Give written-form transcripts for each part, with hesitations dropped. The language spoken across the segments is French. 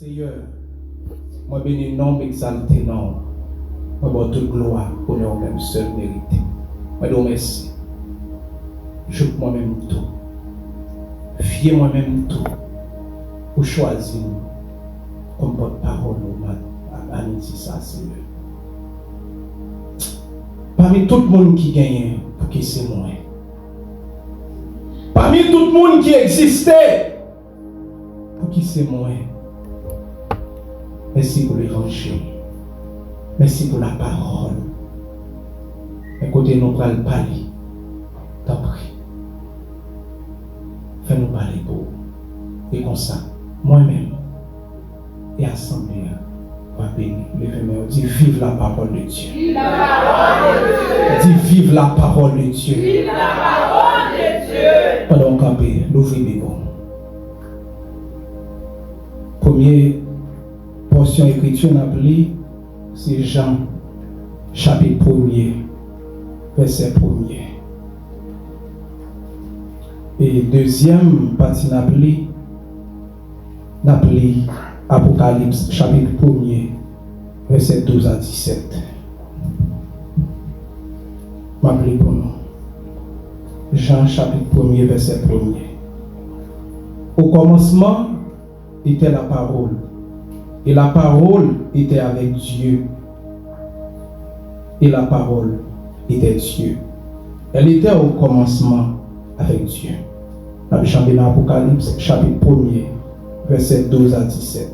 Seigneur, moi bénis nom, exalté nom. Moi bon toute gloire, honneur même seul mérité. Moi donc merci. Je moi-même tout. Fier moi-même tout. Pour choisir comme porte-parole à midi ça, Seigneur. Parmi tout le monde qui gagne, pour qui c'est moi. Parmi tout le monde qui existait, pour qui c'est moi. Merci pour l'évangile. Merci pour la parole. Écoutez, nous allons parler. T'en prie. Fais-nous parler pour. Et comme ça, moi-même et assemblée, va bénir. Levez-moi, dis vive la parole de Dieu. Vive la parole de Dieu. Dis vive la parole de Dieu. Vive la parole de Dieu. Pendant qu'on peut l'ouvrir mes bons. Première portion écriture appelée, c'est Jean, chapitre 1er, verset 1er. Et deuxième partie appelée Apocalypse, chapitre 1er, verset 12 à 17. M'appeler pour nous. Jean, chapitre 1er, verset 1er. Au commencement était la parole. Et la parole était avec Dieu. Et la parole était Dieu. Elle était au commencement avec Dieu. Dans le chapitre d'Apocalypse, chapitre 1er, verset 12 à 17.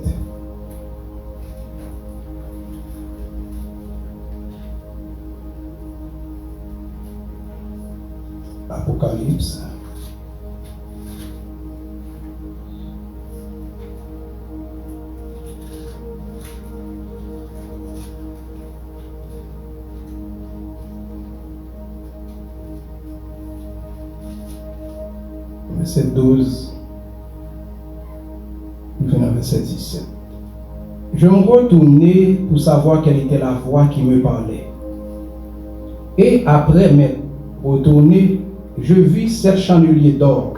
Apocalypse. Verset 12, verset 17. Je me retournai pour savoir quelle était la voix qui me parlait. Et après m'être retourné, je vis 7 chandeliers d'or.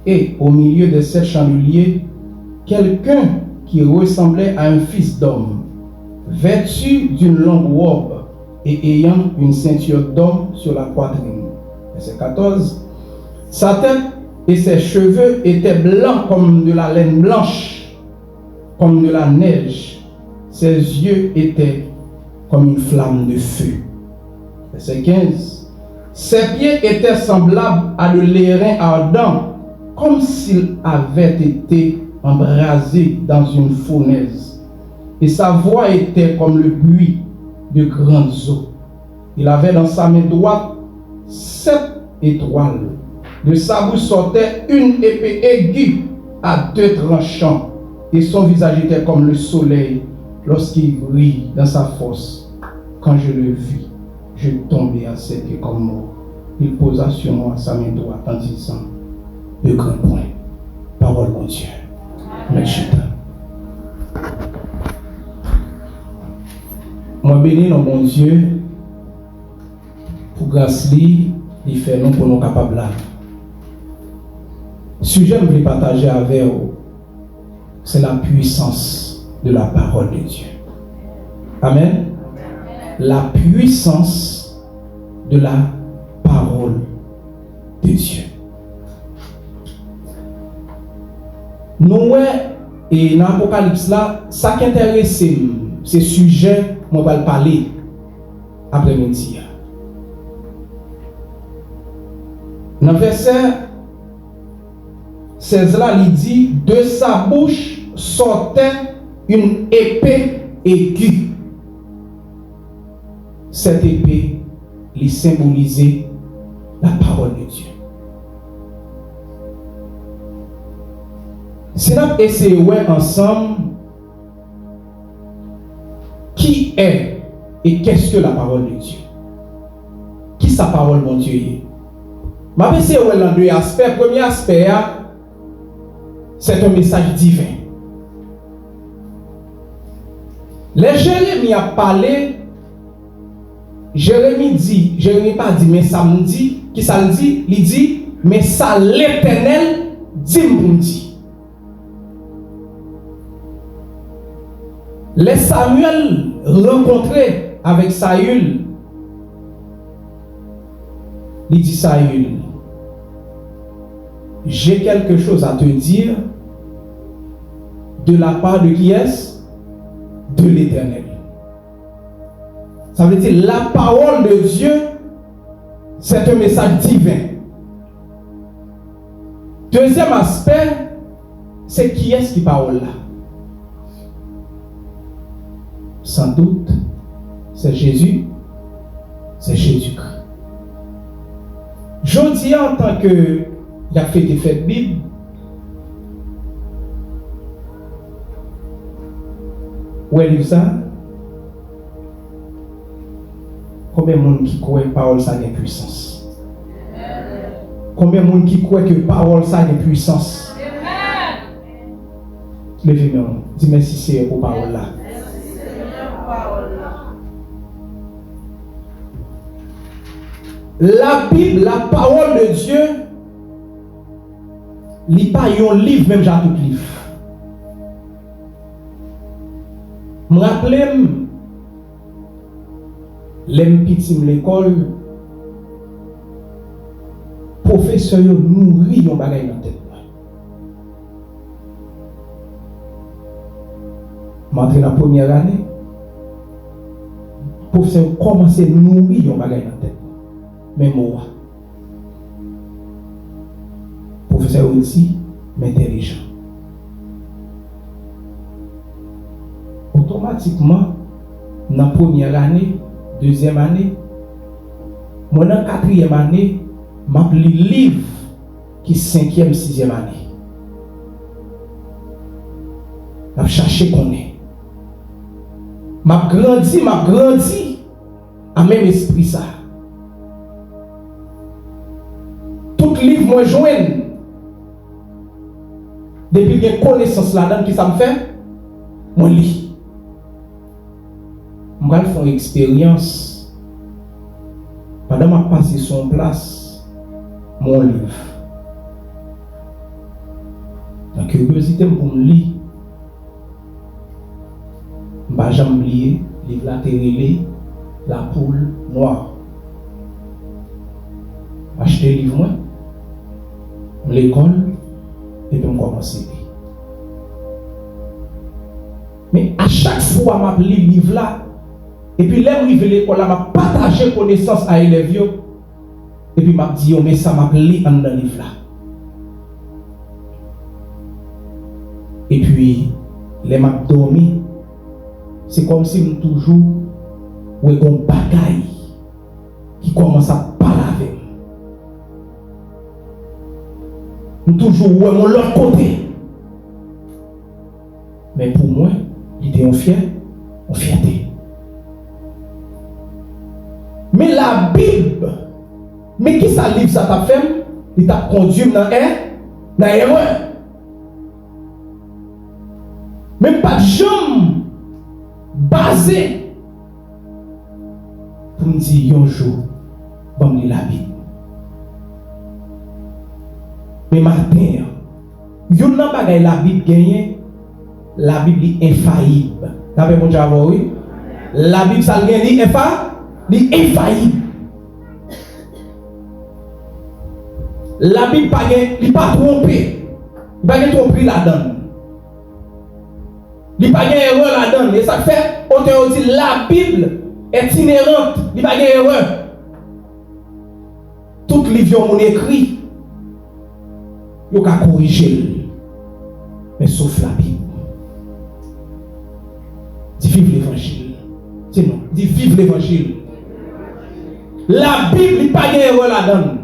Et au milieu de 7 chandeliers, quelqu'un qui ressemblait à un fils d'homme, vêtu d'une longue robe et ayant une ceinture d'or sur la poitrine. Verset 14. Sa tête et ses cheveux étaient blancs comme de la laine blanche, comme de la neige. Ses yeux étaient comme une flamme de feu. Verset 15. Ses pieds étaient semblables à de l'airain ardent, comme s'il avait été embrasé dans une fournaise. Et sa voix était comme le bruit de grandes eaux. Il avait dans sa main droite 7 étoiles. De sa bouche sortait une épée aiguë à 2 tranchants, et son visage était comme le soleil lorsqu'il brille dans sa force. Quand je le vis, je tombais à ses pieds comme mort. Il posa sur moi sa main droite en disant, de grands points, parole mon Dieu. Merci. Moi bénis dans mon Dieu pour grâce lui, il fait nous pour nous capables là. Sujet que je voulais partager avec vous, c'est la puissance de la parole de Dieu. Amen. La puissance de la parole de Dieu. Nous, et dans l'Apocalypse là, ça qui intéresse, c'est sujet, on va parler après-midi. Dans le verset 16 là, il dit, de sa bouche sortait une épée aiguë. Cette épée, il symbolisait la parole de Dieu. Si nous essayons ensemble, qui est et qu'est-ce que la parole de Dieu? Qui sa parole, mon Dieu? Je vais essayer dans 2 aspects. Premier aspect, c'est un message divin. Les Jérémie a parlé, Jérémie pas dit, mais ça me dit, qui ça le dit? Il dit, mais ça l'Éternel dit pour me dire. Les Samuel rencontrés avec Saül, il dit Saül, j'ai quelque chose à te dire de la part de qui est-ce? De l'Éternel. Ça veut dire la parole de Dieu, c'est un message divin. Deuxième aspect, c'est qui est-ce qui parle là? Sans doute, c'est Jésus, c'est Jésus-Christ. Je dis en tant que il a fait des fêtes Bible, où est ça? Combien de monde qui croit que parole ça a une puissance? Combien de monde qui croit que parole ça a une puissance? Levez-moi, dis merci Seigneur pour parole là. La Bible, la parole de Dieu, lit pas un livre, même j'ai tout livre. Me rappelle, les petits l'école, professeur nourrit yon bagay dans la tête. M'entré dans la première année, professeur commence à nourrir yon bagay dans la tête. Mais moi, professeur aussi, mais intelligent. Automatiquement, dans la première année, deuxième année, moi dans la quatrième année, je lis le livre qui est cinquième, sixième année. Je cherche qu'on est. Je grandi à même esprit ça. Tout livre moi joigne. Depuis que j'ai connaissance là-dedans, qui ça me fait? Moi lis. Je vais faire une expérience. Pendant que je passe son place, mon livre. La curiosité pour me lire. Je ne vais jamais lire le livre la télé, la poule noire. Acheter le livre, l'école, et puis je commence. Mais à chaque fois que je lis le livre là, et puis là, je vais l'école, je partage connaissance à élèves, et puis je dis, mais ça m'a lu dans le livre là. Et puis, les m'a dormi, c'est comme si nous toujours, ou un bagaille qui commence à parler avec nous. Nous toujours, ou mon l'autre côté. Mais pour moi, l'idée en fierté. Mais la Bible, mais qui ça livre ça t'a fait? Il t'a conduit dans l'erreur. Même pas de jambe basé pour me dire un jour, bon, lire la Bible. Mais matin, yon nan bagay la Bible gagne, la Bible est infaillible. T'avez mon Java, oui? La Bible ça gagne, li infaillible. La Bible pas gagne, pas trompé. Il pas gagne trompé là-dedans. Il pas gagne erreur là-dedans. Et ça fait, on te dit la Bible est inhérente, il pas gagne erreur. Tout livre on écrit, il a corriger. Mais sauf la Bible. Dis vive l'évangile. C'est non, dis vive l'évangile. La Bible n'est pas gagne erreur là-dedans.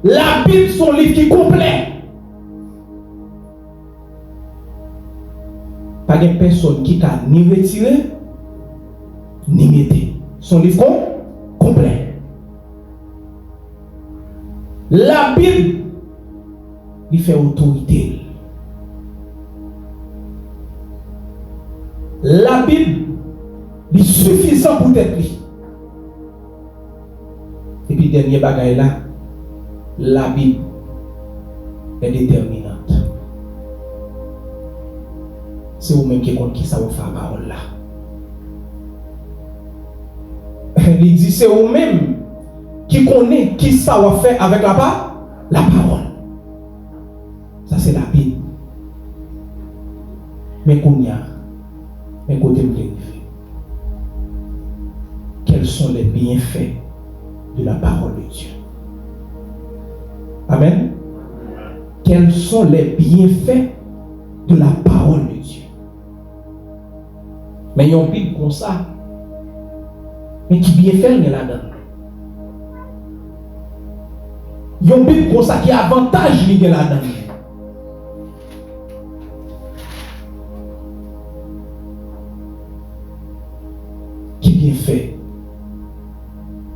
La Bible, son livre qui est complet. Pas de personne qui t'a ni retiré, ni metté. Son livre complet. La Bible, il fait autorité. La Bible, il est suffisant pour être lui. Et puis, dernier bagaille là, la Bible est déterminante. c'est vous-même qui compte qui ça vous fait la parole là. Il dit c'est vous-même qui connaît qui ça va faire avec la parole. Ça c'est la Bible. Mais qu'on y a, mais côté me quels sont les bienfaits de la parole de Dieu? Amen. Quels sont les bienfaits de la parole de Dieu? Mais il y a une Bible comme ça. Mais qui bienfait il y a là-dedans? Il y a une Bible comme ça qui avantage il y a là-dedans. Qui bienfait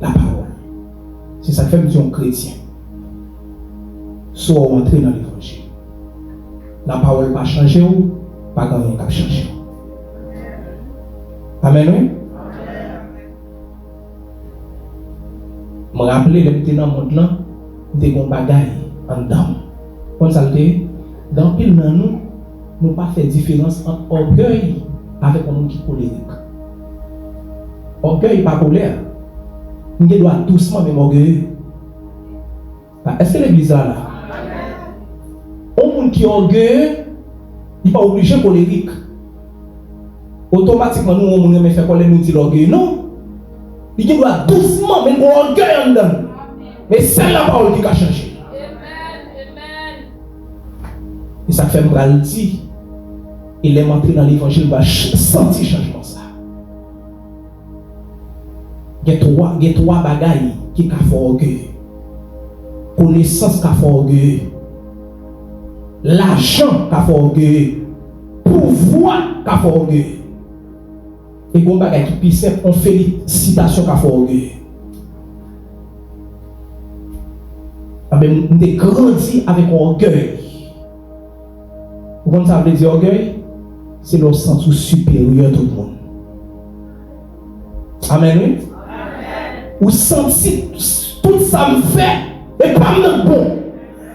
la parole? C'est ça que fait un chrétien. Soit on entre dans l'évangile. La parole va changer ou pas rien va changer. Amen, oui? Je me rappelle, je dans le monde là, je suis un bagage en dedans. Comme ça, dans pile nous, nous pas fait différence entre orgueil avec un monde qui est colérique. Orgueil pas colère. Nous devons doucement même orgueilleux. Est-ce que l'église là? Un monde qui est orgueilleux, il n'est pas obligé de colérique. Automatiquement, nous, on ne fait colère, nous dit l'orgueil. Non. Il doit doucement, mais orgueil en dedans. Mais c'est la parole qui a changé. Amen. Et ça fait me dire, il est entré dans l'évangile, il va sentir changement ça. Il y a trois bagailles qui ont fait orgueil. Connaissance qui a fait orgueil. L'argent qui a fait orgueil. Pouvoir qui a fait orgueil. Et bon bagay qui pisse, on félicitation qui a fait orgueil. On a grandi avec orgueil. Vous comprenez ça veut dire orgueil? C'est le sens supérieur de tout le monde. Amen, oui? Ou sentir tout ça me fait et pas me bon.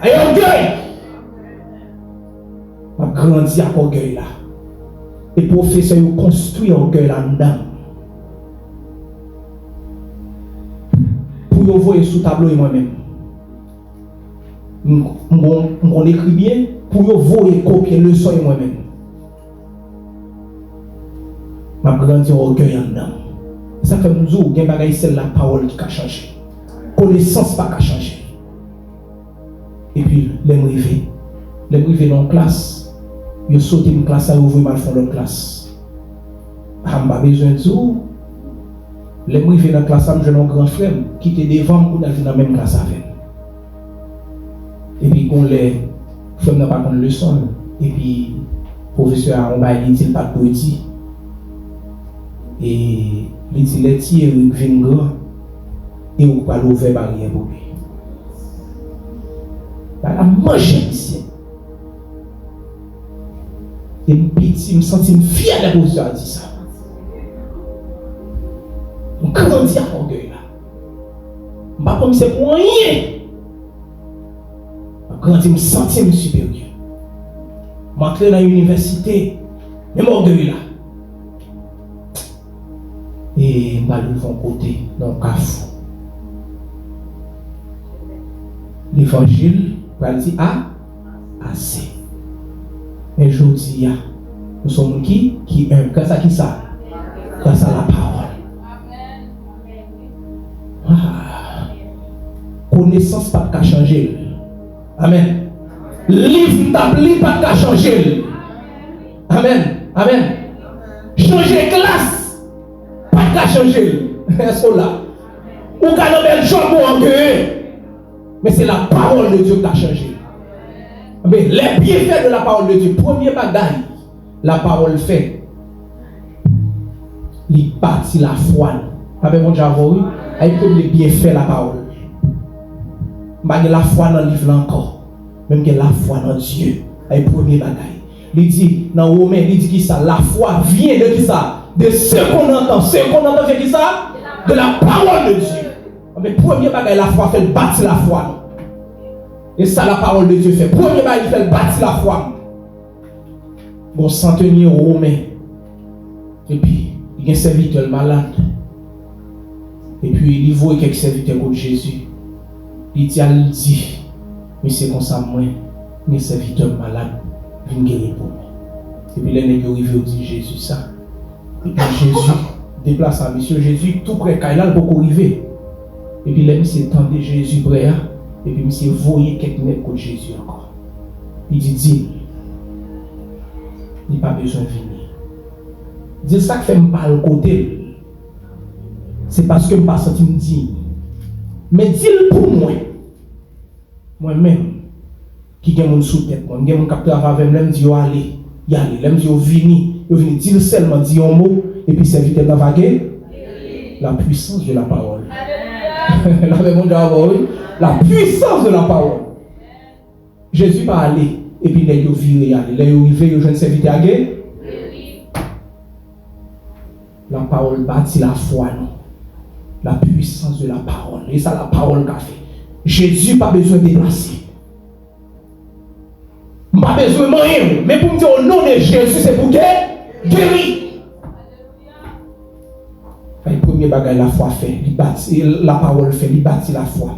Et orgueil. On a grandi avec orgueil là. Et professeurs ont construit orgueil là-dedans. Pour vous voir sous tableau et moi-même. On écrit bien pour vous voir et copier le son et moi-même. Ma grandi orgueil là-dedans. Ça fait nous dire que c'est la parole qui a changé. Connaissance pas changé. Et puis les arrivés dans la classe. Ils sautent une classe à ouvrir mal font l'autre classe. Je n'ai pas besoin de ça. Les gens qui dans la classe, je un grand frère qui était devant pour aller dans la même classe avec. Et puis, quand les frères n'ont pas de leçon, et puis, le professeur a dit pas de petit. Et il dit les tirs viennent grand et on va l'ouvrir barrière pour lui. Il a mangé ici. Et je me sens fier de la position à dire ça. On grandit à l'orgueil là. Je ne sais pas comme c'est pour rien. Je grandis, je me sens supérieur. Je m'entraîne dans l'université, même orgueil là. Et je vais aller de mon côté, dans le café. L'évangile, va dire assez. Mais je dis, nous sommes qui aiment. Grâce à qui ça? Grâce à la parole. Connaissance pas qu'à changer. Amen. Livre n'tabli pas qu'à changer. Amen. Amen. Changer classe. Pas qu'à changer. Est-ce que là? Ou qu'à nos belles jambes en gueule. Mais c'est la parole de Dieu qui a changé. Mais les bienfaits de la parole de Dieu, premier bagage, la parole fait. Il bâtit la foi. Avec mon Javoui, il peut les bienfaits de la parole. Il la foi dans le livre encore. Même que la foi dans Dieu. C'est le premier bagage. Il dit, dans Romain, il dit qui ça? La foi vient de qui ça? De ce qu'on entend. Ce qu'on entend, c'est qui ça? De la parole de Dieu. Mais premier bagage, la foi fait bâtir la foi. Et ça, la parole de Dieu fait. Premier bagage, il fait bâtir la foi. bon centenier romain. Et puis, il y a un serviteur malade. Et puis, il voit quelques serviteurs contre Jésus. Il dit, mais c'est comme ça, moi, mes serviteurs malades, viennent guérir pour moi. Et puis, les nègres arrivent et disent Jésus ça. Et puis, Jésus déplace à monsieur Jésus, tout près, quand il a beaucoup arrivé. Et puis, les monsieur tendait Jésus près. Et puis, monsieur voyait quelques nègres contre Jésus encore. Il dit, il n'a pas besoin de venir. Dis ça que fait mal le côté. C'est parce que je ne pas senti me dire. Mais dis-le pour moi. Moi-même, qui a mon sous-tête, moi, qui a mon capteur avec moi, je me dis, allez, y aller. Je me dis, venez, dis-le seulement, dis un mot, et puis c'est vite dans la puissance de la parole. La puissance de la parole. Jésus va aller, et puis les gens virent aller. Les gens virent, je ne sais vite à guerre. La parole bâtit la foi, non? La puissance de la parole. Et ça, la parole qu'a fait. Jésus n'a pas besoin de déplacer. Pas besoin de rien. Mais pour me dire au nom de Jésus, c'est pour guérir. Le premier bagage, la foi fait. La parole fait. Il bâtit la foi.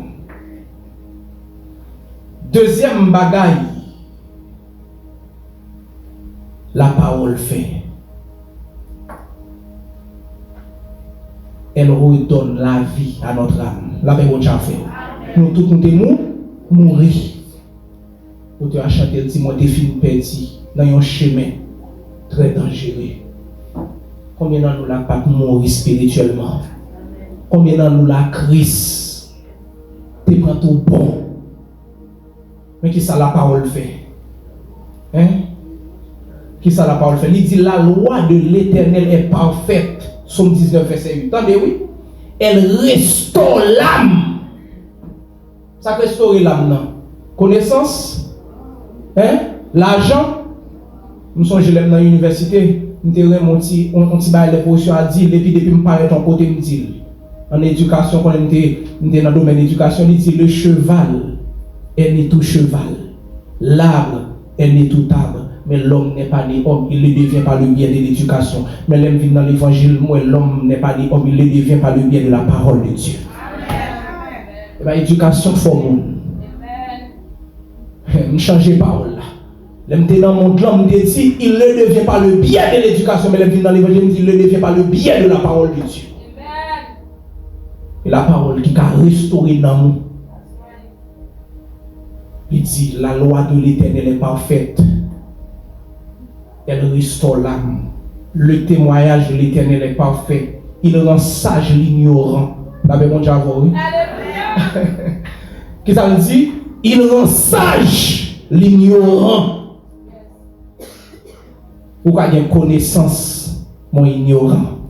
Deuxième bagage, la parole fait. Elle redonne la vie à notre âme. La paix qu'on a fait. Nous tous nous mourir. Pour te acheter le moi des films perdus dans un chemin très dangereux. Combien d'entre nous la pas mourir spirituellement? Combien d'entre nous la crise? Tu prends tout bon. Mais qui ça la parole fait? Hein? Qui ça la parole fait? Il dit la loi de l'Éternel est parfaite. Somme 19, verset 8. Attendez, oui. Elle restaure l'âme. Ça restaure l'âme, non? Connaissance? Hein? L'argent? Nous sommes dans l'université. Nous avons un petit bail de position à dire. Et puis, depuis que je parle de ton côté, je dis. En éducation, quand on était dans le domaine de l'éducation, il dit le cheval est né tout cheval. L'arbre est né tout arbre. Mais l'homme n'est pas né homme, il le devient par le biais de l'éducation. Mais l'homme vit dans l'évangile, moi, l'homme n'est pas né homme, il le devient par le biais de la parole de Dieu. L'éducation, il faut monde. Ne changez parole là. L'homme est dans mon monde, l'homme dit, il le devient par le biais de l'éducation, mais l'homme vit dans l'évangile, il le devient par le biais de la parole de Dieu. Et la parole qui a restauré dans nous. Il dit, la loi de l'Éternel est parfaite. Elle restaure l'âme. Le témoignage de l'Éternel est parfait. Il rend sage l'ignorant. La Bible dit avant, oui. Qu'est-ce que ça veut dire? Il rend sage l'ignorant. Pourquoi il y a une connaissance, mon ignorant?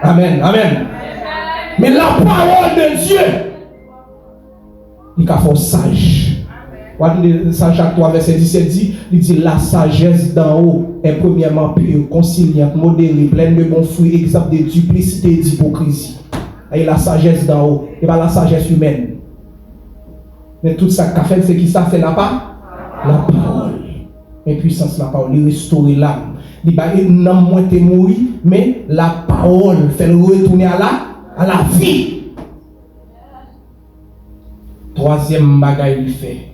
Amen. Amen. Mais la parole de Dieu, il a fait sage. Saint Jacques 3, verset 17 dit, il dit la sagesse d'en haut est premièrement pure, conciliante, modérée, pleine de bons fruits, exempte de duplicité et d'hypocrisie. Et la sagesse d'en haut, et pas la sagesse humaine. Mais tout ça qu'a fait, c'est qui ça fait la parole? La parole. Mais puissance la parole, il restaure l'âme. Il n'a moins été mourir, mais la parole fait le retourner à la vie. Troisième bagaille, il fait.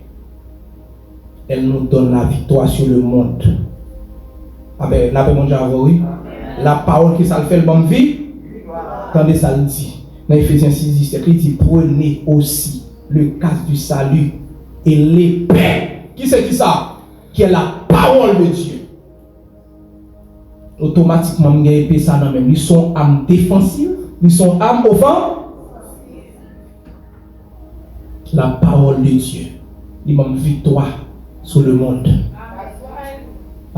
Elle nous donne la victoire sur le monde. Avec la oui. La parole qui ça le fait le bon vie. Attendez, ça le dit. Dans Ephésiens 6, il dit prenez aussi le casque du salut et l'épée. Qui c'est qui ça? Qui est la parole de Dieu. Automatiquement, il y a épée ça dans même. Ils sont âmes défensives, ils sont âmes offensives. La parole de Dieu. Il m'a victoire sur le monde.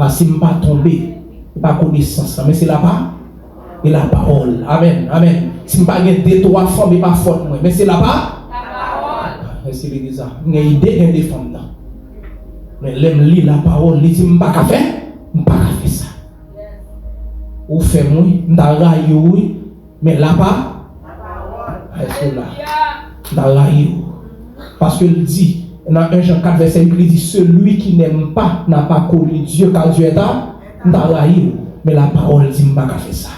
Si je ne pas tombé, pas connaissance, mais c'est là-bas et la parole. Amen. Amen. Si je ne pas deux, trois femmes, mais pas faute, mais c'est là-bas. La parole. C'est l'église. Il y a une idée des femmes. Mais l'aime lire la parole, il dit, je ne pas faire, je ne pas faire ça. Ou fait moi, je oui, mais là-bas, est-ce que là, parce qu'il dit, dans 1 Jean 4, verset 8, il dit celui qui n'aime pas n'a pas connu Dieu, car Dieu est mais la parole dit, je ne vais pas faire ça.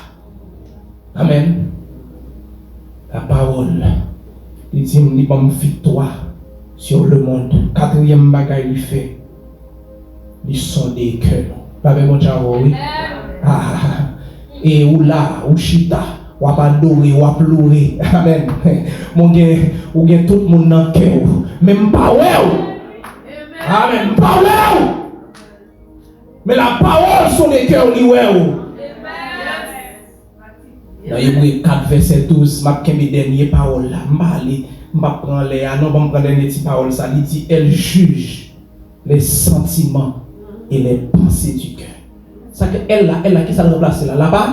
Amen. La parole, il dit, je ne vais pas me victoire sur le monde. Quatrième bagaille, il fait, ils sont des cœurs. Pas mon chavo, oui. Et ou là, ou chita, ou adorer, ou pleurer. Amen. Mon gars, ou gen tout le monde dans le cœur. Même pas ouais. Amen. Pas ouais. Mais la parole sur les cœurs, li ouais. Dans Hébreux 4, verset 12, ma kembe dernière parole là, m'a prendre les, non, pas prendre les petites paroles, ça dit, elle juge les sentiments et les pensées du cœur. Ça que elle là, qui ça remplace là-bas?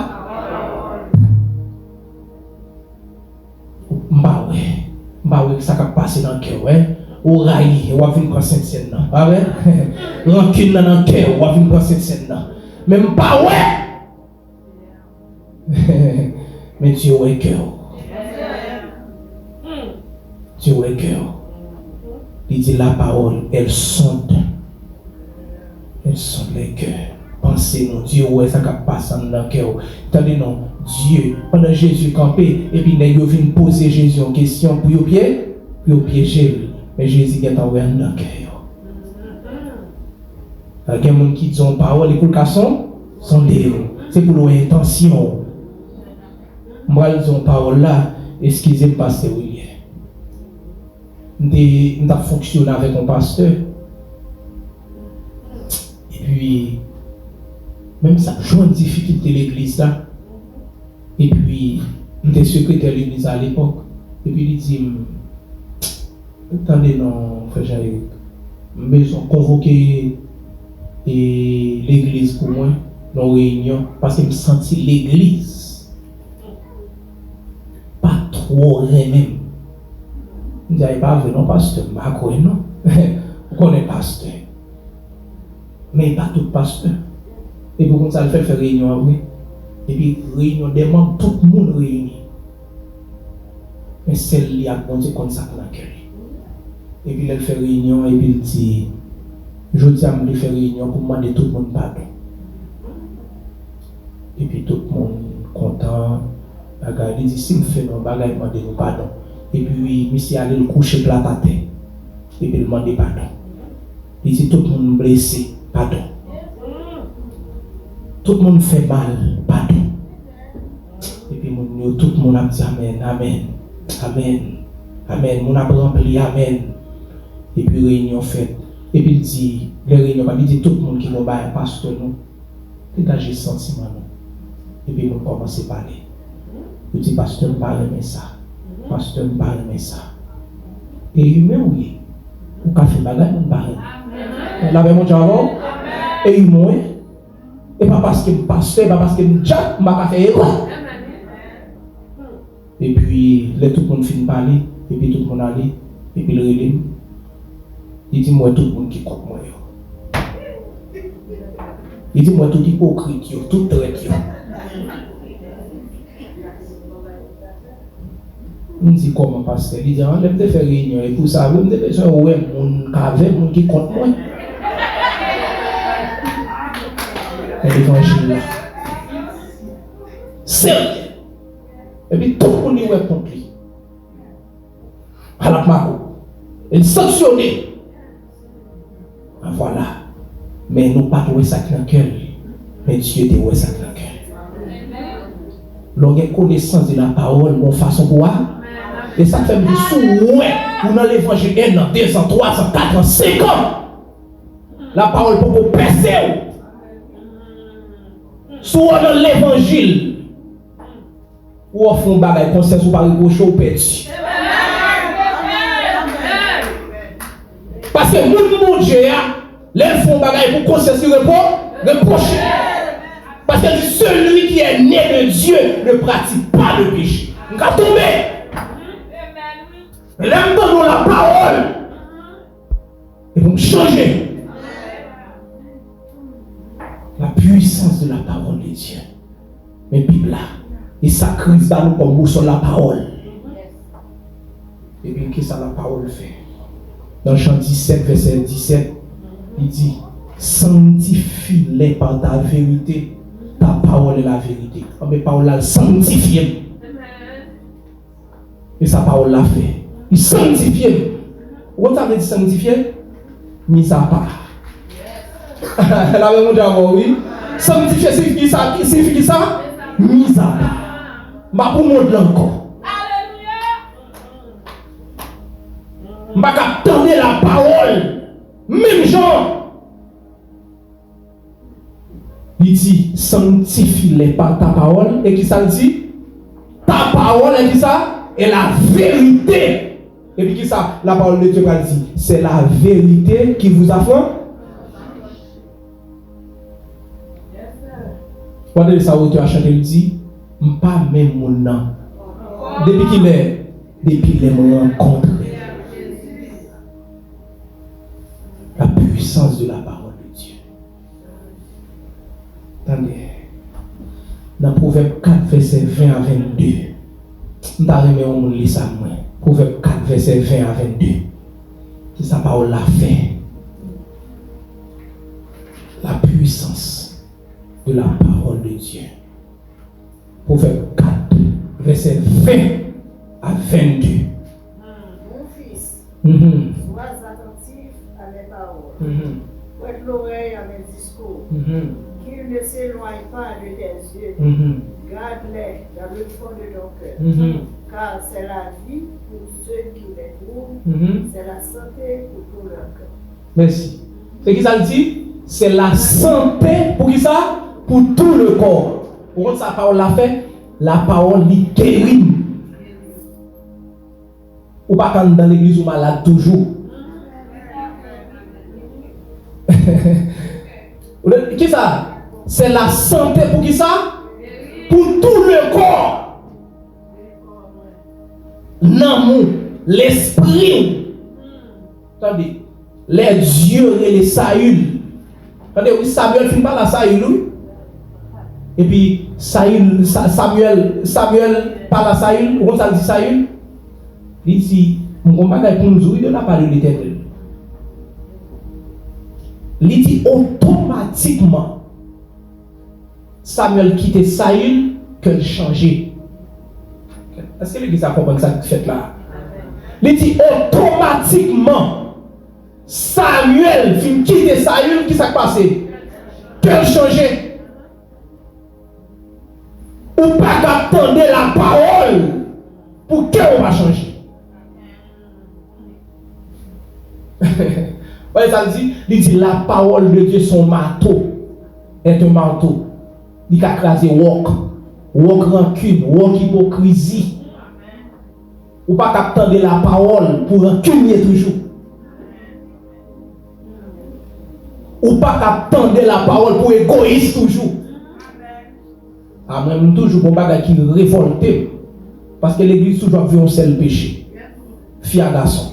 Bah ouais, ça qui passe dans le cœur, ouais. Ou raille, ou venir prendre cette scène là. Ah ouais? Rancune dans le cœur, ou venir prendre cette scène là. Même pas ouais. Mais Dieu est cœur. Dieu est cœur. Il dit la parole, elle sonde. Elle sonde les cœurs. Pensez non, Dieu est ça qui passe dans le cœur. Attendez non, Dieu, pendant Jésus campé, et puis il vient poser Jésus en question pour piéger lui. Mais Jésus est envoyé dans le cœur. Il y a des gens qui disent parole et pour le casson, c'est pour leur intention. Moi, ils ont parole là, excusez-moi, pasteur William. Nous avons fonctionné avec un pasteur. Et puis, même ça, j'ai une difficulté de l'église là. Et puis, j'étais secrétaire de l'église à l'époque. Et puis, il dit, attendez, non, frère Jean-Éric, mais ils ont convoqué l'église pour moi, dans la réunion, parce que je me sentis l'église. Pas trop même. Je disais, pas vraiment pasteur, je ne non. Vous connaissez pasteur. Mais pas tout pasteur. Et pour ça, il fait réunion avec. Et puis, réunion des membres, tout le monde réuni. Mais celle-là, il y a bon Dieu comme ça dans le cœur. Et puis, il fait réunion et puis il dit, je dis à me faire réunion pour demander tout le monde pardon. Et puis, tout le monde content. Il dit, si je fais non, je vais demander pardon. Et puis, monsieur allait le coucher plat à terre. Et puis, il demande pardon. Il dit, tout le monde blessé, pardon. Tout le monde fait mal, pardon. Et puis, tout le monde a dit Amen, Amen, Amen, Amen. Mon a rempli Amen. Et puis, réunion faite. Et puis, il dit, les réunions, il dit, tout le monde qui va faire pasteur, nous, dégagez sentiment, nous. Et puis, nous commençons à parler. Il dit, pasteur, je ne parle pas ça. Pasteur, je ne parle pas ça. Et humain, oui. Ou qu'a fait bagage, on parle. On l'avait montré avant. Et humain, et pas parce que pasteur, pas parce que Jack, je ne fait erreur. Et puis, là, tout le monde finit de parler. Et puis, tout le monde allait. Et puis, le relève. Il dit, moi, tout le monde qui compte moi. Il dit, moi, tout hypocrite, tout traite. On dit comment pasteur? Il dit, on aime faire réunion. Et pour ça, on a besoin de voir mon cave, mon qui compte moi. L'évangile là. Sérieux. Et puis tout le monde y est contre lui. À la marque. Il sanctionné. Voilà. Mais nous pas trouvé ça dans le cœur. Mais Dieu te trouvé ça dans le cœur. L'on a connaissance de la parole, mon façon pour voir. Et ça fait du sous, ouais, ou dans l'évangile 1 ans, 2 ans, 3 ans, 4 ans, 5 ans. La parole pour vous percer. Soit dans l'évangile, ou au fond, bagay, conscience ou pas reprocher ou perdu. Parce que mon Dieu, les font bagay pour conscience reprocher. Parce que celui qui est né de Dieu ne pratique pas le péché. On va tomber. L'aime dans la parole. Et vous changer. La puissance de la parole de Dieu. Mais Bible là, il sacrifie dans nous comme sur la parole. Et puis, qu'est-ce que la parole fait? Dans Jean 17, verset 17, il dit, sanctifie-les par ta vérité. Ta parole est la vérité. Mais parole l'a sanctifié. Et sa parole l'a fait. Il sanctifié. Où ça veut dire sanctifié? Mis à part. La même chose, oui. Sanctifié signifie ça? Signifie ça? Mis à part. Ma pour montrer encore. Ma attendre la parole. Même genre. Il dit sanctifie-les par ta parole. Et qui ça dit? Ta parole est qui ça? Et la vérité. Et puis qui ça? La parole de Dieu va dire c'est la vérité qui vous a fait. Pendant ça, auteur a chanté, il dit pas même mon nom. Depuis les rencontres. La puissance de la parole de Dieu. Attendez. Dans Proverbe 4, verset 20 à 22. Je vais vous lire ça. Proverbe 4, verset 20 à 22. C'est sa parole l'a fait. La puissance de la parole de Dieu. Proverbe 4, verset 20 à 22. Mon fils, sois attentif à mes paroles. Prête l'oreille à mes discours. Qu'ils ne s'éloignent pas de tes yeux. Garde-les dans le fond de ton cœur. Car c'est la vie pour ceux qui les trouvent. C'est la santé pour tout leur cœur. Merci. C'est qui ça le dit? C'est la santé pour qui ça? Pour tout le corps. Pourquoi sa parole l'a fait? La parole lui guérit. Ou pas quand dans l'église ou malade toujours. Qui ça? C'est la santé pour qui ça? Pour tout le corps. L'amour, l'esprit. Attendez, les yeux et les Saül. Attendez, oui, Samuel finit par la Saül. Et puis Samuel par la Saül. Comment ça dit Saül? Il dit, mon bagage pour nous de la parole de l'Éternel. Il dit automatiquement, Samuel quittait Saül que changeait. Est-ce que l'église a compris ça que fait là? Il dit automatiquement, Samuel fin quitter Saül, qui s'est passé? Que changeait? Ou pas d'attendre la parole pour qu'on va changer. Ça il dit la parole de Dieu, son marteau est un marteau. Il a crasé wok rancune, wok hypocrisie. Ou pas attendre la parole pour rancunier toujours. Ou pas attendre la parole pour égoïste toujours. Ah, même toujours pour bagage qui révolté. Parce que l'église toujours vu un seul péché. Fille à garçon.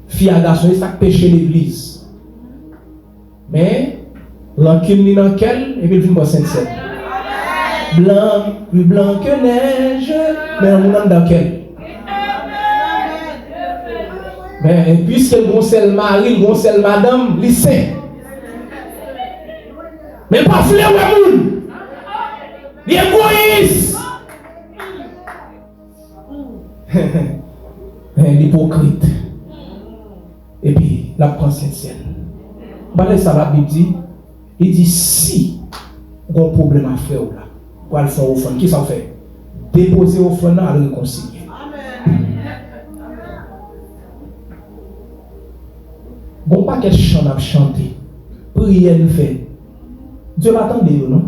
Fille à garçon, c'est ça que péché l'église. Mais, l'encule ni dans quel, et puis il vient sincère. Blanc, plus blanc que neige, mais on est dans quel. Mais puisque le conseil mari, le conseil madame, lycée. Mais pas fleur ou moun. Il est égoïste. L'hypocrite. Et puis, la princesse. Bah, ça, la Bible dit, il dit si vous avez un problème à faire, là, pour aller faire offrande, qui s'en fait? Déposer offrande à le réconcilier. Bon, pas quel chant à chanter, prière nous fait. Dieu va attendre, non?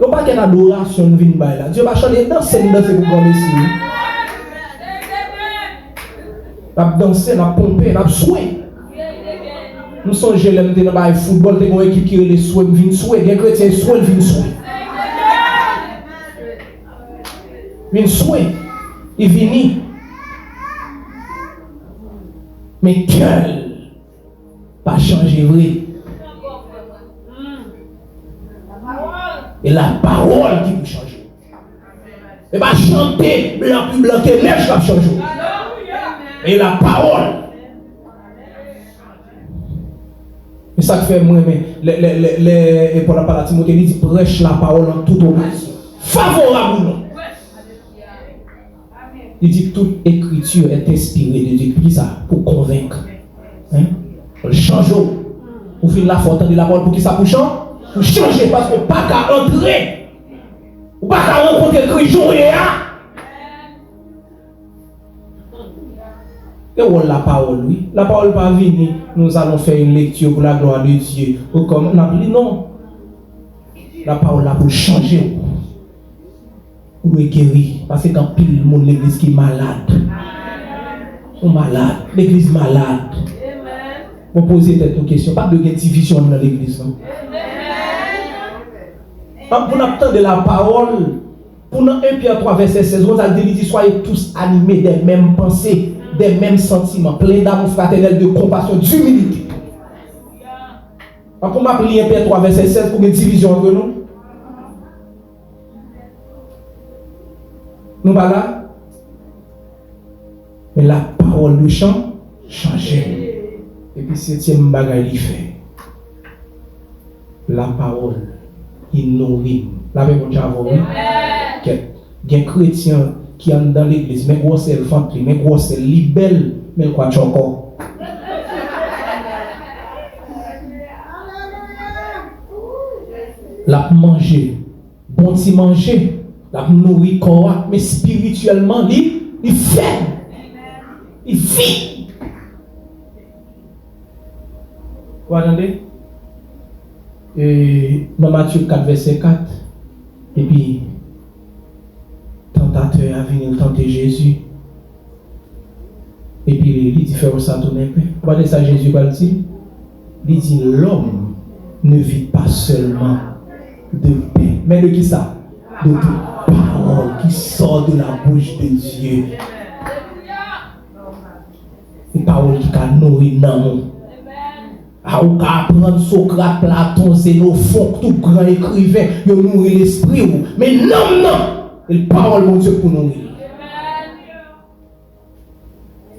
Bon, pas quelle adoration nous vient là. Dieu va chanter dans cette danse pour qu'on ici. N'a dansé, n'a pompé, n'a souhait. Nous sommes jeunes dans le football, nous avons une équipe qui est les souhaits, vient souhait, des chrétiens souhait, vient souhait. Vient souhait, il vient. Mais quel pas changer vrai. Et la parole qui vous change. Et pas chanter blanc plus blanc que neige qui change. Et la parole. Et ça fait moi, mais et pour la parole à Timothée, il dit prêche la parole en toute occasion. Favorable ou non. Il dit que toute écriture est inspirée de Dieu. Qui ça? Pour convaincre. Hein? Pour changer. Pour finir la forte de la parole pour qui ça? Pour changer. Pour changer parce qu'on n'a pas qu'à entrer. On n'a pas qu'à rencontrer Christ jour et là. Et on la parole, oui. La parole pas venir. Nous allons faire une lecture pour la gloire de Dieu. Ou comme on a dit non. La parole là pour changer. Pour le guérir. Parce que quand pile le monde, l'église qui est malade. On malade. L'église malade. On pose cette question. Pas de division dans l'église. Pour n'attendre de la parole. Pour dans 1 Pierre 3, verset 16, on a dit soyez tous animés des mêmes pensées, des mêmes sentiments, pleins d'amour fraternel, de compassion, d'humilité. Pour m'appeler 1 Pierre 3, verset 16 pour une division entre nous. Nous voilà. Mais la parole du chant changeait. Et puis septième bagaille il fait. La parole, il nourrit. La même chose avant. Il y a un chrétien qui est dans l'église, mais gros c'est le ventre, mais gros c'est libelle, mais quoi tu encore. La manger, bon petit manger, la nourrir corps, mais spirituellement, il fait, il vit. Vous entendez? Et dans Matthieu 4, verset 4, et puis tentateur a venu tenter Jésus. Et puis il dit faire ça tourner un peu. Regardez ça, Jésus va le dire. Il dit l'homme ne vit pas seulement de pain, mais de qui ça? De toute parole qui sort de la bouche de Dieu. Une parole qui a nourri dans nous. Ou qu'à apprendre Socrate, Platon, Xénophon, tout grand écrivain, il nourrit l'esprit. Mais non, la parole de Dieu pour nourrir.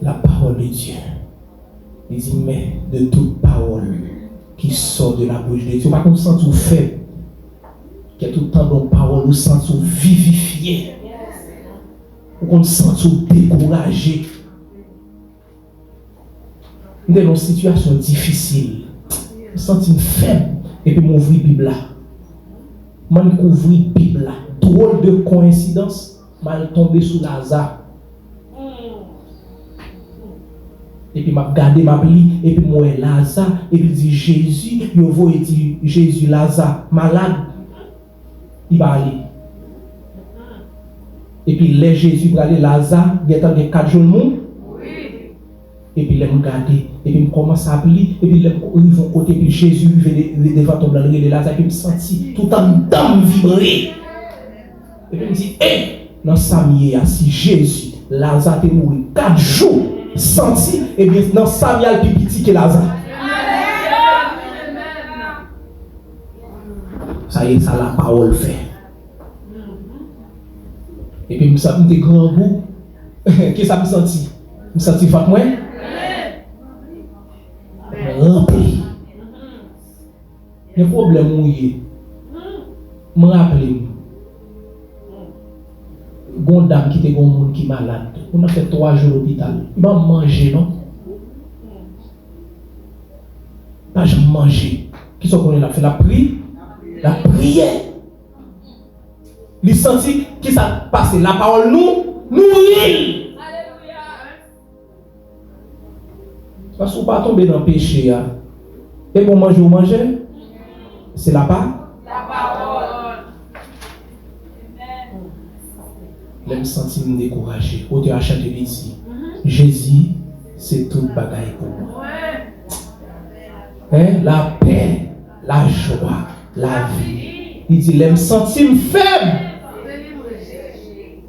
La parole de Dieu. Il dit, mais de toute parole qui sort de la bouche de Dieu. Par contre, on sent tout faible. Qui a tout le temps dans la parole, on sent tout vivifié. On sent tout découragé. Dans une situation difficile, je sens une faible, et puis m'ouvrir la Bible là. Je m'ouvrir la Bible là. Drôle de coïncidence, je suis tombé sous Lazare. Et puis je regardé ma Bible, et puis moi Lazare, et puis dit Jésus, je vois et dit Jésus, Lazare, malade, il va aller. Et puis les Jésus va aller, Lazare, il y a 4 jours de monde. Et puis, je me regarde, et puis, je commence à appeler, et puis, je vais côté, et puis, Jésus vient devant ton blanc, et là, je me senti tout en dame vibrer. Et puis, je me dis, dans Samuel, si Jésus, Lazare est mort 4 jours, senti, et bien, dans Samuel, il est plus petit que Lazare. Ça y est, ça la parole fait. Et puis, je me sens des grands bouts. Qu'est-ce que ça me sentit? Je me sentis fat moi. Rempli. Le problème où il est, je me rappelle, une dame qui était un monde qui est malade. On a fait 3 jours à l'hôpital. Il va manger, non? Pas jamais manger. Qui sont qu'on a fait la prière? La prière. Il sentit qui ça passe. La parole nous nourrit. Parce qu'on ne pas tomber dans le péché. Et pour manger ou manger, c'est la parole. Je me sens découragé. Auteur a chanté ici. Jésus, c'est toute bagaille pour moi. Hein? La paix, la joie, la vie. Il dit, je me sens faible.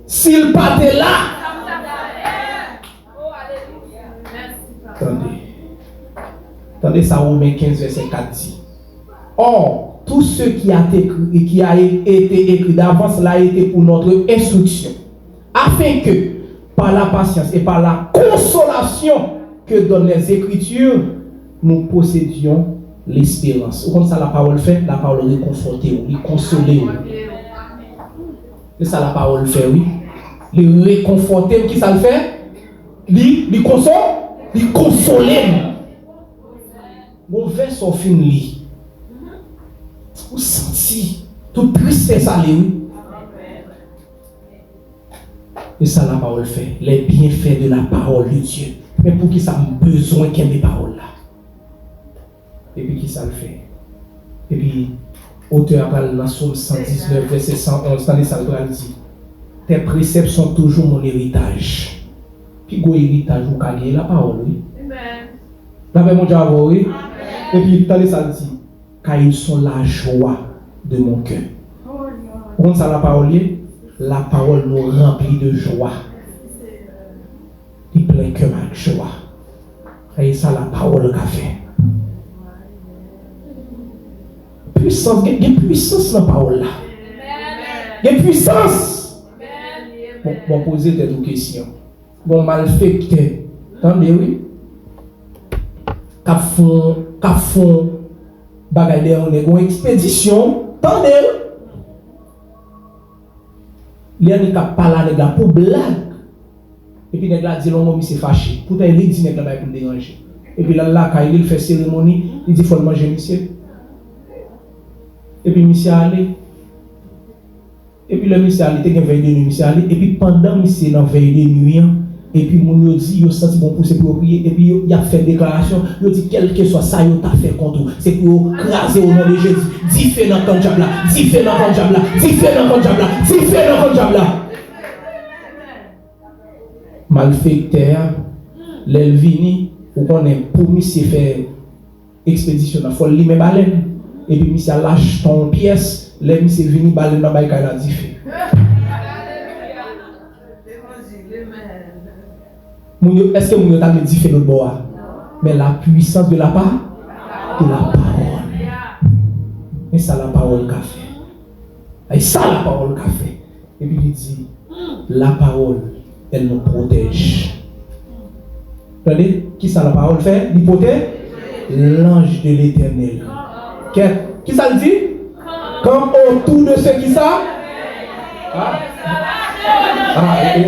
S'il partait là. Attendez ça, Romains 15, verset 4 dit. Or, tout ce qui a été écrit d'avance l'a été pour notre instruction, afin que, par la patience et par la consolation que donnent les Écritures, nous possédions l'espérance. Comme ça la parole fait, la parole réconforter, lui consoler. C'est ça la parole fait, oui. Les réconforter, qui ça le fait? Lui consoler. Bon verset au fin li. Vous sentez toute tristesse à lui. Et ça la parole fait, les bienfaits de la parole de Dieu. Mais pour qui ça a besoin qu'il y ait des paroles là? Et puis qui ça le fait? Et puis, auteur parle dans Psaume 119, verset 111, dans les salles dit, tes préceptes sont toujours mon héritage. Puis, go héritage, vous gagnez la parole, oui. Amen. Mon Dieu, oui. Et puis, dans les salles dit, car ils sont la joie de mon cœur. Comment ça la parole? La parole nous remplit de joie. Il plein que ma joie. Et ça la parole qu'a fait. Puissance, il y a puissance dans la parole là. Il y a puissance. Bon, poser des questions. Bon, mal fait que. Attendez, oui. Qu'a font bagaille on est une expédition. Attendez. Les gens qui parlent de pour blague. Et puis les gens disent non, mais c'est fâché. Pourtant il dit que là pour déranger. Et puis là quand il fait cérémonie, il dit faut manger monsieur. Et puis monsieur allé. Et puis le monsieur allé, il a veille de nuit monsieur allé. Et puis pendant monsieur dans veille de nuit, et puis mon yo dit yo senti bon pour se prier. Et puis il a fait déclaration, il dit quel que soit ça yo t'a fait contre, c'est pour craser au nom de Jésus. Dis fait dans ton diable là, dis fait dans ton diable là, dis fait dans ton diable là, dis fait dans ton diable là. Malfaiteur, l'elvini, ou qu'on est pour monsieur faire expédition, il faut lui mettre baleine. Et puis monsieur lâche ton pièce, les monsieur vini baleine dans baïka la dit fait. Est-ce que vous avez dit fait notre bois? Mais la puissance de la parole. Et ça la parole qu'a fait. Et ça la parole qu'a fait. Et puis il dit, la parole, elle nous protège. Vous voyez, qui ça la parole fait? Il protège l'ange de l'Éternel. Qui ça le dit? Comme autour de ceux qui ça?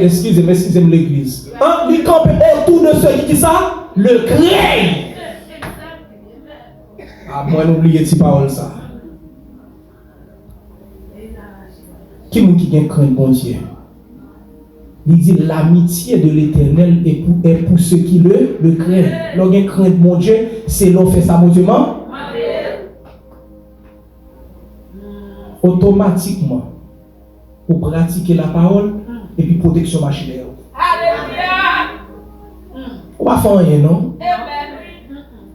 Excusez-moi l'église. Il campe autour de ceux qui ça? Le craignent. Moi, n'oubliez pas parole ça. Qui m'a qui craint bon Dieu? Il dit l'amitié de l'Éternel est pour ceux qui le craignent. Lorsqu'on craint mon Dieu, c'est l'on fait ça motivement. Automatiquement, pour pratiquer la parole et puis protection machinaire. On va faire rien, non?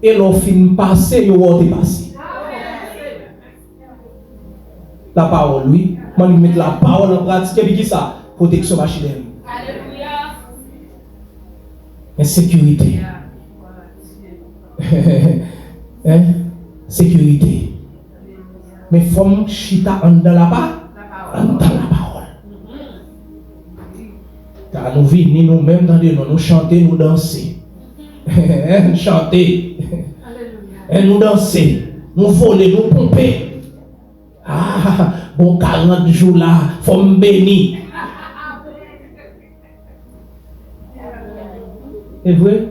Et l'on finit passer, on va dépasser. La parole, oui. Moi, je mets la parole en pratique et puis qui ça? Protection machinaire. Sécurité. Sécurité. Mais femme chita en dans la parole. Car nous vivons nous-mêmes dans des noms, nous chanter, nous danser. Chanter. Nous danser. Nous voler, nous pomper. Ah, bon 40 jours là, faut me bénir. C'est vrai?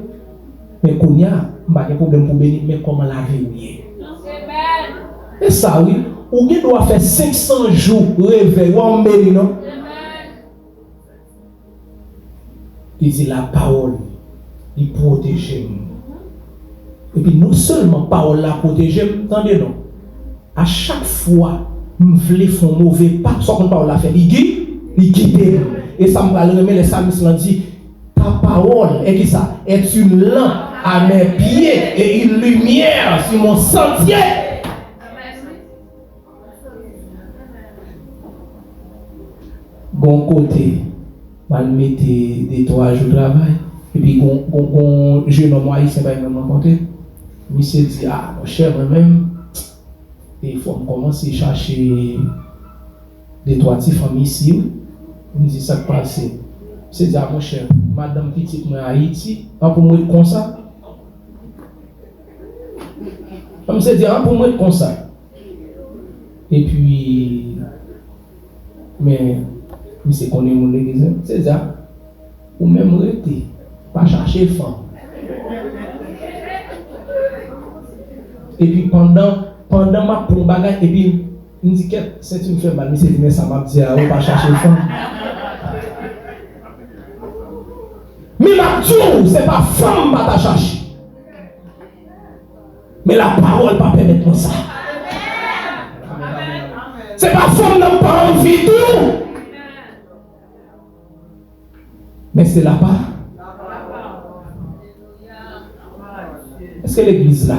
Mais qu'on y a, pas de problème pour bénir, mais comment la vie? Et ça, oui. Ou qui doit faire 500 jours réveil ou en béni, non? Il dit la parole, il protège. Et puis non seulement parole la protège, attendez non. À chaque fois, je voulais faire un mauvais pas, soit qu'on parle la fait, il guide. Et ça me va le remettre les salmistes l'ont dit, ta parole est qui ça? Est une lampe à mes pieds et une lumière sur mon sentier. Bon côté, mal mettez des 3 jours de travail, et puis bon jeune homme haïtien va me rencontrer. Monsieur dit, ah mon cher moi-même, il faut commencer à chercher des 3 petits familles ici. Il me dit ça passe. C'est dire, mon cher, madame petite, moi, Haïti, pour moi, comme ça. Comme c'est dire, pour moi, comme ça. Et puis, mais c'est qu'on est mon église, c'est ça. Ou même rester, pas chercher femme. Et puis pendant ma pour bagage, et puis, il me dit que c'est une femme, mais c'est mais ça m'a dit, ah, on pas chercher femme. Mais ma Dieu, c'est pas femme qui t'a cherché. Mais la parole pas permettre ça. C'est pas femme n'a pas envie tout. Mais c'est là-bas. Est-ce que l'église là?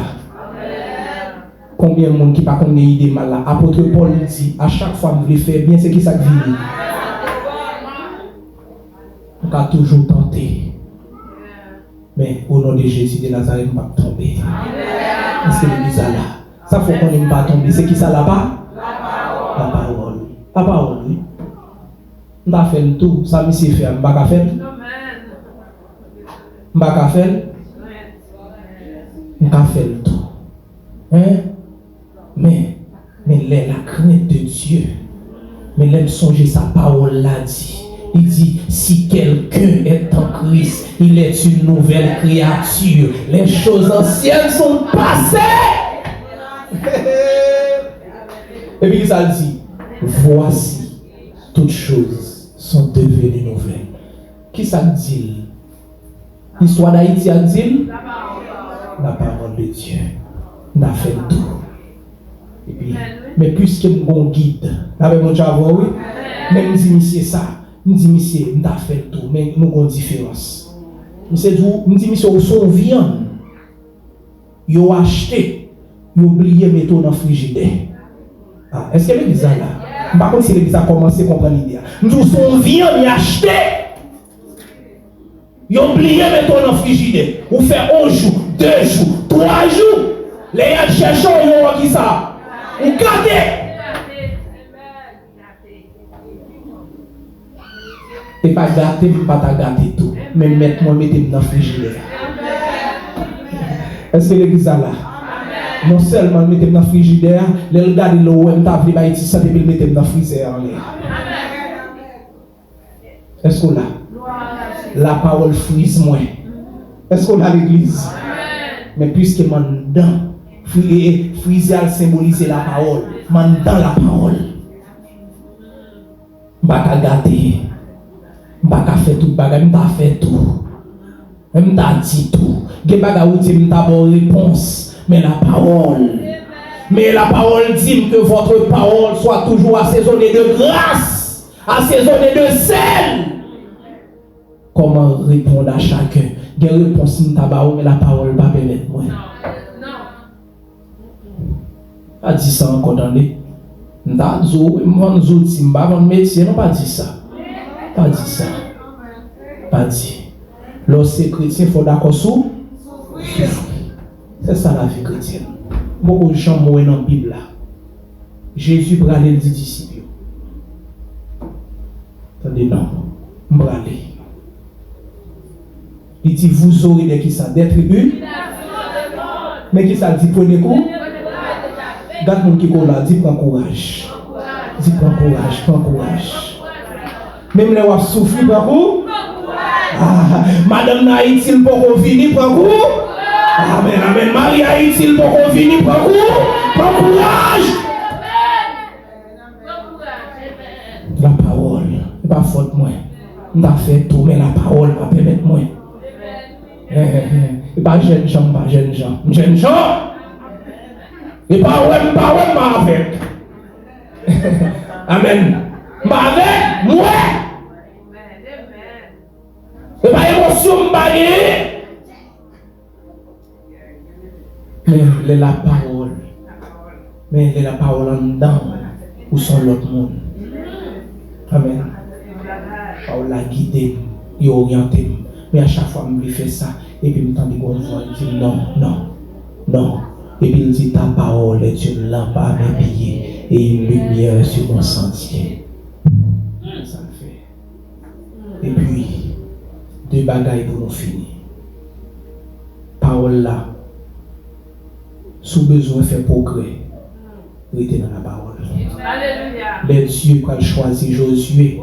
Combien de monde qui pas connaît idée mal là? Apôtre Paul dit à chaque fois que vous faire bien, c'est qui ça qui vit. On a toujours tenté. Mais au nom de Jésus de Nazareth, on va tomber. Est-ce que l'église là? Ça faut qu'on ne pas tomber. C'est qui ça là-bas? La parole. La parole, oui. On a fait le tout. Ça, monsieur fait. On va faire. On va faire. On a fait le tout. Hein? Mais la crainte de Dieu. Mais l'aime songer sa parole l'a dit. Il dit, si quelqu'un est en Christ, il est une nouvelle créature. Les choses anciennes sont passées. Et puis ça dit, voici, toutes choses sont devenues nouvelles. Qui ça dit? L'histoire d'Haïti a dit? La parole de Dieu. On a fait tout. Et puis, mais puisque mon guide, avec mon chavo, oui, mais me dit, monsieur, ça. Je dis, monsieur, on a fait tout, mais nous avons une différence. Monsieur, me dit, monsieur, son viande, ils ont acheté, ils ont oublié de mettre dans le frigidaire. Ah, est-ce que l'église là? Par contre, si l'église a commencé à comprendre l'idée. Nous avons son viande, ils ont acheté, ils ont oublié de mettre dans le frigidaire. Vous faites 1 jour, 2 jours, 3 jours. Les gens cherchent, ils ont qui ça? Vous gardez. Et pas gâter, pas ta gâter tout. Mais mettez-moi dans le frigidaire. Est-ce que l'église là? Non seulement mettez dans le frigidaire, les regarder l'eau, et m't'a pris ici, ça devait mettre dans le frigidaire. Est-ce qu'on a? La parole frise moins. Est-ce qu'on a l'église? Mais puisque mon dedans, frigidaire symbolise la parole, mon dans la parole. Pas gâter. Je ne faire tout, je ne faire tout. Je ne dit tout. Je ne sais pas réponse. Mais la parole dit que votre parole soit toujours assaisonnée de grâce, assaisonnée de sel. Comment répondre à chacun? Il y a une réponse, mais la parole ne va pas permettre moi. Pas dit ça encore dans les. Je ne sais pas métier, non pas dit ça. Pas dit ça. Pas dit. Lorsque chrétien, il faut d'accord sur. C'est ça la vie chrétienne. Beaucoup de gens mourent dans la Bible. Jésus bralait les disciples. Attendez, non. Bralait. Il dit, vous aurez des qui ça, des tribus. Mais qui ça dit, prenez coup. Garde mon qui là, dit, prends courage. Dit, prends courage, prends courage. Même les wap souffrir, prends coup. Ah, Madame Naïti, il peut venir, prends coup. Amen, amen. Marie Haïti, il peut venir, prends coup. Prends courage. La parole, c'est pas faute moi. On a fait tout, mais la parole va permettre moi. Et pas jeune gens, pas jeune gens. Jeune gens. Et pas ouais, ma avec. Amen. Ma avec moi. Et pas émotion m'baguer. Mais la parole. Mais la parole en dedans. Où sont l'autre monde? Amen. Parole la guider, il orienter. Mais à chaque fois, je fais ça. Et puis, je me dis non, non, non. Et puis, il dit ta parole est une lampe à mes pieds et une lumière sur mon sentier. Ça le fait. Et puis, bagaille pour nous finir. Parole là, sous besoin de faire progrès, restez dans la parole. Les dieux qui ont choisi Josué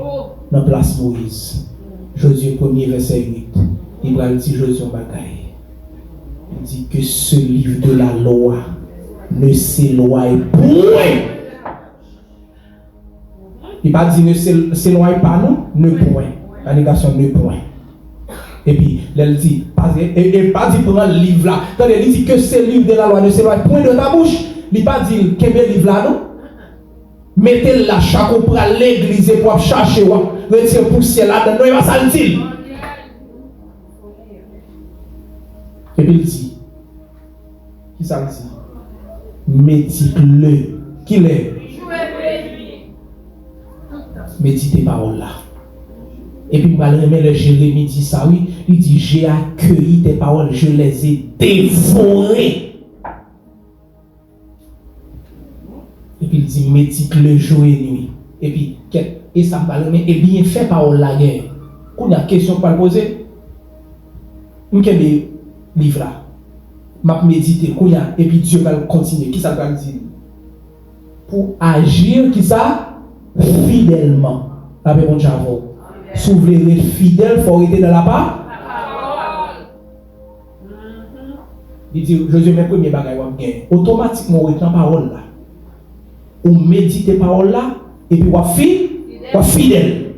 dans la place Moïse. Josué 1er verset 8. Il va dire Josué bagaille. Il dit que ce livre de la loi ne s'éloigne point. Il va dire ne s'éloigne pas, non? Ne point. La négation ne point. Et puis, il dit, pas dit prendre le livre là. Il dit que ce livre de la loi ne s'éloigne point de ta bouche. Il va dire que le livre là, non? Mettez-le là, chaque fois pour l'église pour chercher, retirez poussière là, il va ça le dire. Et puis il dit, qui ça dit? Médite-le. Qui l'est? Méditez parole là. Et puis, le Jérémie dit ça, oui. Il dit, j'ai accueilli tes paroles, je les ai dévorées. Et puis, il dit, médite-le jour et nuit. Et puis, et ça va le et bien fait parole la guerre. Quand il y a une question pour poser, on a des livres là. M'a méditer, et puis Dieu va continuer. Qui ça va dire? Pour agir, qui ça? Fidèlement. Avec mon javon. Si vous voulez être fidèle, il faut être dans la parole. Il dit, Josué, mes premiers bagages, automatiquement, on est dans la parole là. On médite les paroles là, et puis on est fidèle.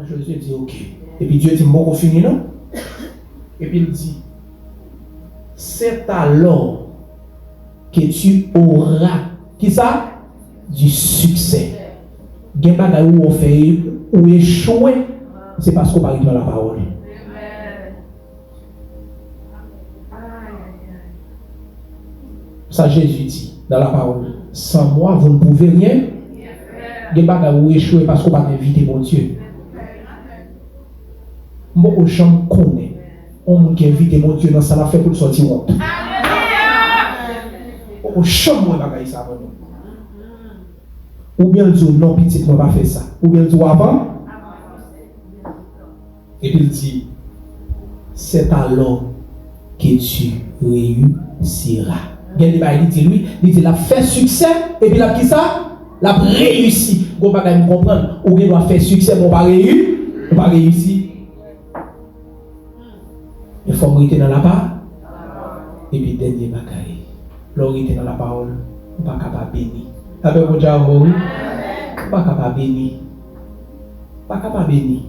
Josué dit, ok. Et puis Dieu dit, bon, on finit, non? Et puis il dit, c'est alors que tu auras, qui ça? Du succès. Il y a des bagages où on fait, où échouer, c'est parce qu'on parle dans la parole. Ça, Jésus dit dans la parole, sans moi, vous ne pouvez rien. Il y a des bagages où échouer parce qu'on va inviter mon Dieu. Moi, aux gens connaissent. On qui invite mon Dieu dans ça, la fait pour le sortir honte. Au champ, moi, je vais ça avant nous. Ou bien dire non, petit, on va faire ça. Ou bien dire avant. Et puis il dit, c'est alors que tu réussiras. Il dit lui, il dit, il a fait succès, et puis il a qui ça? Il a réussi. Vous ne pouvez pas comprendre. Ou bien il a fait succès, mais on va réussir. Il faut rester dans la parole. Et puis, dernier bagaille. L'orité dans la parole, on ne peut pas bénir. Avec mon Dieu, on ne peut pas bénir. On ne peut pas bénir.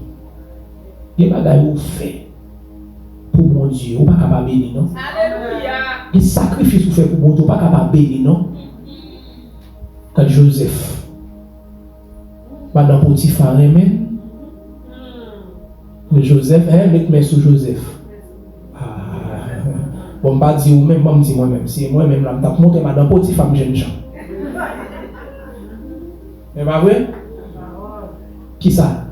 Il y a des bagailles qu'on fait pour mon Dieu. On ne peut pas bénir, non? Alléluia. Les sacrifices qu'on fait pour mon Dieu, on ne peut pas bénir, non? Quand Joseph, Madame Potiphar, même. Joseph, mettez-moi sur Joseph. Bon, je ne vais pas dire ou-même, je vais dire moi-même. C'est moi-même, là, je vais montrer Madame Potiphar, jeune gens. C'est pas vrai? Qui ça?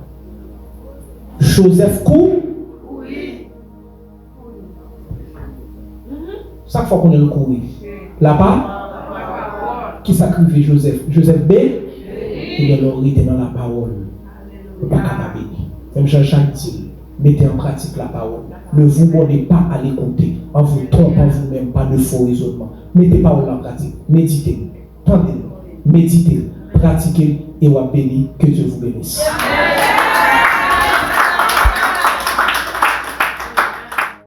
Joseph Kou? Oui. Chaque fois qu'on est le courir. Là-bas? Qui sacrifie Joseph? Joseph B? Il est l'orité dans la parole. Il ne peut pas bénir. Même Jean-Jacques dit, mettez en pratique la parole. Ne vous bornez pas à l'écouter. En vous trompant vous-même, pas de faux raisonnements. Mettez parole en pratique. Méditez. Tendez. Méditez. Pratiquez et vous bénissez. Que Dieu vous bénisse.